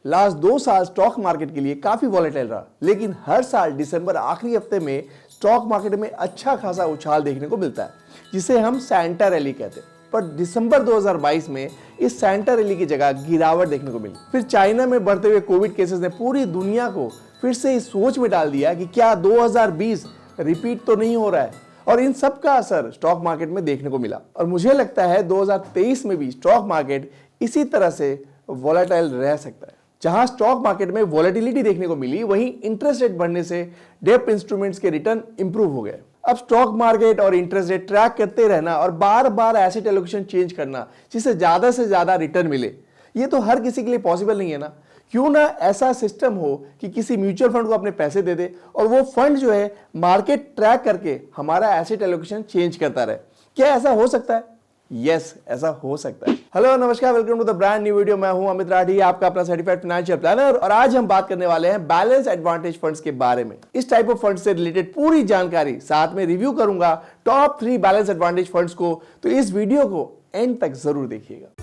Last 2 साल stock market के लिए काफी वॉलेटाइल रहा, लेकिन हर साल दिसंबर आखिरी हफ्ते में स्टॉक मार्केट में अच्छा खासा उछाल देखने को मिलता है, जिसे हम सैंटा रैली कहते हैं। पर दिसंबर 2022 में इस सैंटा रैली की जगह गिरावट देखने को मिली। फिर चाइना में बढ़ते हुए कोविड केसेस ने पूरी दुनिया को फिर से इस सोच में डाल दिया कि क्या 2020 रिपीट तो नहीं हो रहा है, और इन सब का असर स्टॉक मार्केट में देखने को मिला। और मुझे लगता है 2023 में भी स्टॉक मार्केट इसी तरह से वॉलेटाइल रह सकता है। जहां स्टॉक मार्केट में वॉलेटिलिटी देखने को मिली, वहीं इंटरेस्ट रेट बढ़ने से डेब्ट इंस्ट्रूमेंट्स के रिटर्न इंप्रूव हो गए। अब स्टॉक मार्केट और इंटरेस्ट रेट ट्रैक करते रहना और बार बार एसेट एलोकेशन चेंज करना जिससे ज्यादा से ज्यादा रिटर्न मिले, ये तो हर किसी के लिए पॉसिबल नहीं है ना। क्यों ना ऐसा सिस्टम हो कि किसी म्यूचुअल फंड को अपने पैसे दे दे और वो फंड जो है मार्केट ट्रैक करके हमारा एसेट एलोकेशन चेंज करता रहे। क्या ऐसा हो सकता है? यस, ऐसा हो सकता है। हेलो नमस्कार, welcome to the brand new video. मैं हूं अमित राठी, आपका अपना सर्टिफाइड फाइनेंशियल प्लानर, और आज हम बात करने वाले हैं बैलेंस एडवांटेज फंड्स के बारे में। इस टाइप ऑफ फंड से रिलेटेड पूरी जानकारी साथ में रिव्यू करूंगा टॉप 3 बैलेंस एडवांटेज फंड्स को, तो इस वीडियो को एंड तक जरूर देखिएगा।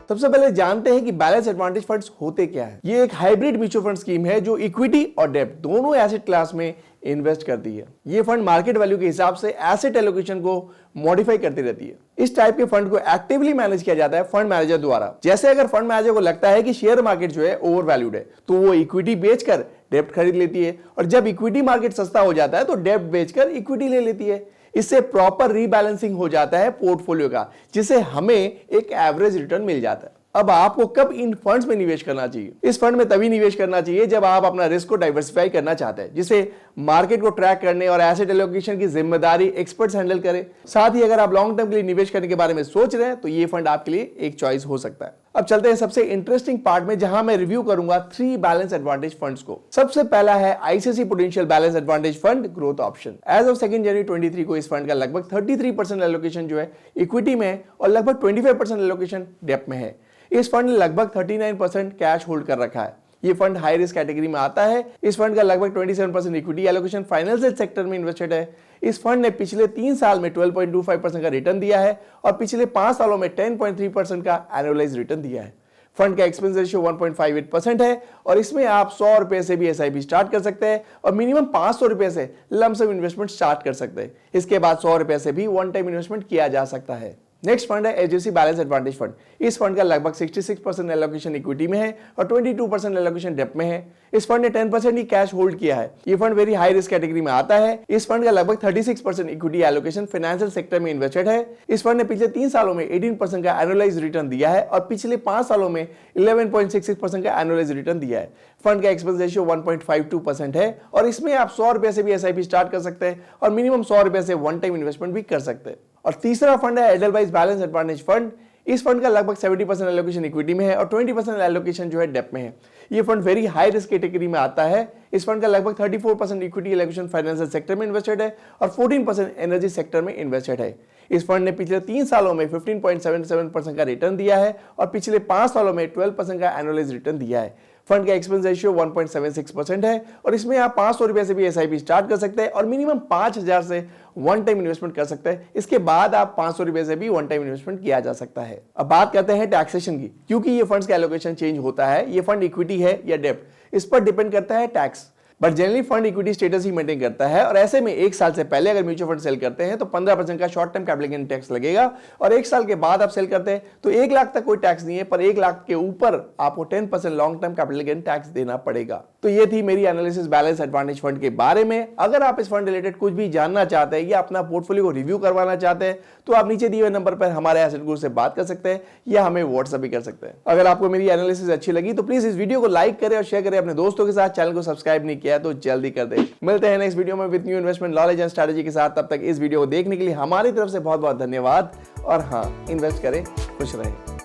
सबसे पहले जानते हैं कि बैलेंस एडवांटेज फंड्स होते क्या है। ये एक हाइब्रिड म्यूचुअल फंड स्कीम है जो इक्विटी और डेब्ट दोनों एसेट क्लास में इन्वेस्ट करती है। ये फंड मार्केट वैल्यू के हिसाब से एसेट एलोकेशन को मॉडिफाई करती रहती है। इस टाइप के फंड को एक्टिवली मैनेज किया जाता है फंड मैनेजर द्वारा। जैसे अगर फंड मैनेजर को लगता है कि शेयर मार्केट जो है ओवर वैल्यूड है, तो वो इक्विटी बेचकर डेब्ट खरीद लेती है, और जब इक्विटी मार्केट सस्ता हो जाता है तो डेब्ट बेचकर इक्विटी ले लेती है। इससे प्रॉपर रीबैलेंसिंग हो जाता है पोर्टफोलियो का, जिससे हमें एक एवरेज रिटर्न मिल जाता है। अब आपको कब इन फंड्स में निवेश करना चाहिए? इस फंड में तभी निवेश करना चाहिए जब आप अपना रिस्क को डाइवर्सिफाई करना चाहते हैं, जिसे मार्केट को ट्रैक करने और एसेट एलोकेशन की जिम्मेदारी एक्सपर्ट्स हैंडल करें। साथ ही अगर आप लॉन्ग टर्म के लिए निवेश करने के बारे में सोच रहे हैं तो ये फंड आपके लिए एक चॉइस हो सकता है। अब चलते हैं सबसे इंटरेस्टिंग पार्ट में, जहां मैं रिव्यू करूंगा 3 बैलेंस एडवांटेज फंड्स को। सबसे पहला है ICICI Prudential Balance Advantage Fund growth option. As of 2 जनवरी 2023 को इस फंड का लगभग 33% एलोकेशन जो है इक्विटी में और लगभग 25% एलोकेशन डेब्ट में है। इस फंड ने लगभग 39% कैश होल्ड कर रखा है। ये फंड हाई रिस्क कैटेगरी में आता है। इस फंड का लगभग 27% इक्विटी एलोकेशन फाइनेंशियल सेक्टर में इन्वेस्टेड है। इस फंड ने पिछले 3 साल में 12.25% का रिटर्न दिया है और पिछले 5 सालों में 10.3% का एनुअलाइज रिटर्न दिया है। फंड का एक्सपेंस रेशियो 1.58% है और इसमें आप 100 रुपए से भी एसआईपी स्टार्ट कर सकते हैं और मिनिमम 500 रुपए से लमसम इन्वेस्टमेंट स्टार्ट कर सकते हैं। इसके बाद 100 रुपए से भी वन टाइम इन्वेस्टमेंट किया जा सकता है। नेक्स्ट फंड है एचडीएफसी बैलेंस एडवांटेज फंड। इस फंड का लगभग 66% एलोकेशन इक्विटी में है और 22% एलोकेशन डेब्ट में है। इस फंड ने 10% ही कैश होल्ड किया है। ये fund very high risk category में आता है। इस फंड का लगभग 36% इक्विटी एलोकेशन फाइनेंशियल सेक्टर में इन्वेस्टेड है। इस फंड ने पिछले 3 सालों में 18% का एनुअलाइज रिटर्न दिया है और पिछले 5 सालों में 11.66% का एनुअलाइज रिटर्न दिया है। फंड का एक्सपेंस रेशियो 1.52% है और इसमें आप 100 रुपए से भी एसआईपी स्टार्ट कर सकते हैं और मिनिमम 100 रुपए से वन टाइम इन्वेस्टमेंट भी कर सकते हैं। और तीसरा फंड है एडलवाइज बैलेंस एडवांटेज फंड। इस फंड का लगभग 70% एलोकेशन इक्विटी में है और 20% एलोकेशन जो है डेब्ट में है। ये fund very high risk category में आता है। इस फंड का लगभग 34% इक्विटी एलोकेशन फाइनेंशियल सेक्टर में इन्वेस्टेड है और 14% एनर्जी सेक्टर में इन्वेस्टेड है। इस फंड ने पिछले 3 सालों में 15.77% का रिटर्न दिया है और पिछले 5 सालों में 12% का एनुअलाइज रिटर्न दिया है। फंड का एक्सपेंस रेशियो 1.76% है और इसमें आप 500 रुपए से भी एसआईपी स्टार्ट कर सकते हैं और मिनिमम 5000 से वन टाइम इन्वेस्टमेंट कर सकते हैं। इसके बाद आप 500 रुपए से भी वन टाइम इन्वेस्टमेंट किया जा सकता है। अब बात करते हैं टैक्सेशन की, क्योंकि ये फंड्स का एलोकेशन चेंज होता है। ये फंड इक्विटी है या डेब्ट, इस पर डिपेंड करता है tax, but generally fund equity status he maintain करता है। और ऐसे में 1 साल से पहले अगर म्यूचुअल फंड सेल करते हैं तो 15% का short term capital gain tax लगेगा और 1 साल के बाद आप सेल करते हैं तो 1 लाख तक कोई टैक्स नहीं है, पर 1 लाख के ऊपर आपको 10% long term capital gain tax देना पड़ेगा। तो ये थी मेरी एनालिसिस बैलेंस एडवांटेज फंड के बारे में। अगर आप इस फंड रिलेटेड कुछ भी जानना चाहते हैं या अपना पोर्टफोलियो को रिव्यू करवाना चाहते हैं तो आप नीचे दिए हुए नंबर पर हमारे एसेट गुरु से बात कर सकते हैं या हमें व्हाट्सएप भी कर सकते हैं। अगर आपको मेरी एनालिसिस अच्छी लगी तो प्लीज इस वीडियो को लाइक करें और शेयर करें अपने दोस्तों के साथ। चैनल को सब्सक्राइब नहीं किया तो जल्दी कर दें। मिलते हैं नेक्स्ट वीडियो में with new investment knowledge and strategy के साथ। तब तक इस वीडियो को देखने के लिए हमारी तरफ से बहुत बहुत धन्यवाद और हाँ, इन्वेस्ट करें, खुश रहें।